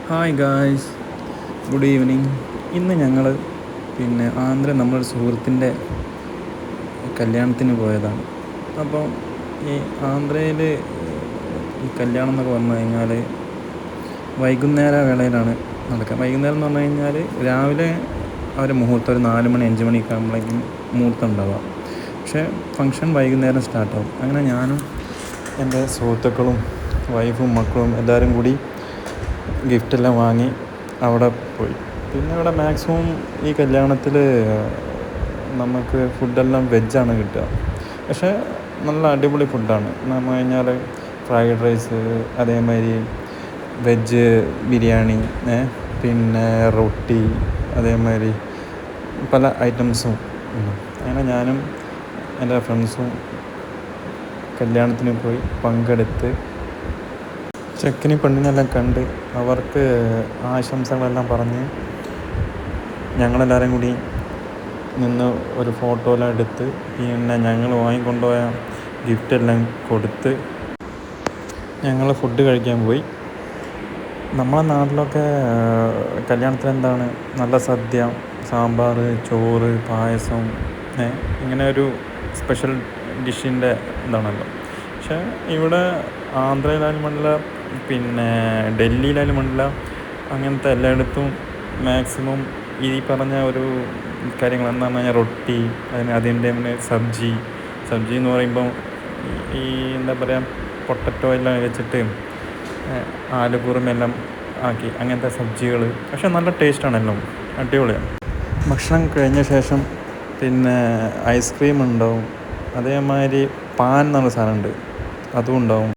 Hi guys, good evening. ഇന്ന് ഞങ്ങൾ നമ്മളൊരു സുഹൃത്തിൻ്റെ കല്യാണത്തിന് പോയതാണ്. അപ്പോൾ ഈ ആന്ധ്രയിൽ ഈ കല്യാണം എന്നൊക്കെ പറഞ്ഞു കഴിഞ്ഞാൽ വൈകുന്നേര വേളയിലാണ് നടക്കുക. വൈകുന്നേരം എന്ന് പറഞ്ഞു കഴിഞ്ഞാൽ രാവിലെ അവർ മുഹൂർത്തം ഒരു 4 മണി 5 മണിയൊക്കെ ആകുമ്പോഴേക്കും മുഹൂർത്തം ഉണ്ടാവുക. പക്ഷേ ഫങ്ഷൻ വൈകുന്നേരം സ്റ്റാർട്ടാവും. അങ്ങനെ ഞാനും എൻ്റെ സുഹൃത്തുക്കളും വൈഫും മക്കളും എല്ലാവരും കൂടി ഗിഫ്റ്റെല്ലാം വാങ്ങി അവിടെ പോയി. പിന്നെ അവിടെ മാക്സിമം ഈ കല്യാണത്തിൽ നമുക്ക് ഫുഡെല്ലാം വെജാണ് കിട്ടുക. പക്ഷേ നല്ല അടിപൊളി ഫുഡാണ്. എന്ന് കഴിഞ്ഞാൽ ഫ്രൈഡ് റൈസ്, അതേമാതിരി വെജ് ബിരിയാണി, പിന്നെ റൊട്ടി, അതേമാതിരി പല ഐറ്റംസും ഉണ്ട്. അങ്ങനെ ഞാനും എൻ്റെ ഫ്രണ്ട്സും കല്യാണത്തിന് പോയി പങ്കെടുത്ത് ചെക്കനി പെണ്ണിനെല്ലാം കണ്ട് അവർക്ക് ആശംസകളെല്ലാം പറഞ്ഞ് ഞങ്ങളെല്ലാവരും കൂടി നിന്ന് ഒരു ഫോട്ടോ എല്ലാം എടുത്ത് പിന്നെ ഞങ്ങൾ വാങ്ങിക്കൊണ്ടുപോയ ഗിഫ്റ്റെല്ലാം കൊടുത്ത് ഞങ്ങൾ ഫുഡ് കഴിക്കാൻ പോയി. നമ്മളെ നാട്ടിലൊക്കെ കല്യാണത്തിന് എന്താണ് നല്ല സദ്യ, സാമ്പാർ, ചോറ്, പായസം, ഇങ്ങനെ ഒരു സ്പെഷ്യൽ ഡിഷിൻ്റെ ഇതാണല്ലോ. പക്ഷേ ഇവിടെ ആന്ധ്രയിലായാലും വേണ്ടില്ല, പിന്നെ ഡൽഹിയിലായാലും വേണ്ടില്ല, അങ്ങനത്തെ എല്ലായിടത്തും മാക്സിമം ഈ പറഞ്ഞ ഒരു കാര്യങ്ങൾ എന്താണെന്ന് പറഞ്ഞാൽ റൊട്ടി, അതിൻ്റെ സബ്ജി എന്ന് പറയുമ്പം ഈ എന്താ പറയുക പൊട്ടറ്റോ എല്ലാം വെച്ചിട്ട് ആലുകുറുമെല്ലാം ആക്കി അങ്ങനത്തെ സബ്ജികൾ. പക്ഷെ നല്ല ടേസ്റ്റാണെല്ലാം, അടിപൊളിയാണ്. ഭക്ഷണം കഴിഞ്ഞ ശേഷം പിന്നെ ഐസ്ക്രീം ഉണ്ടാവും. അതേമാതിരി പാൻ എന്നുള്ള സാധനമുണ്ട്, അതും ഉണ്ടാവും.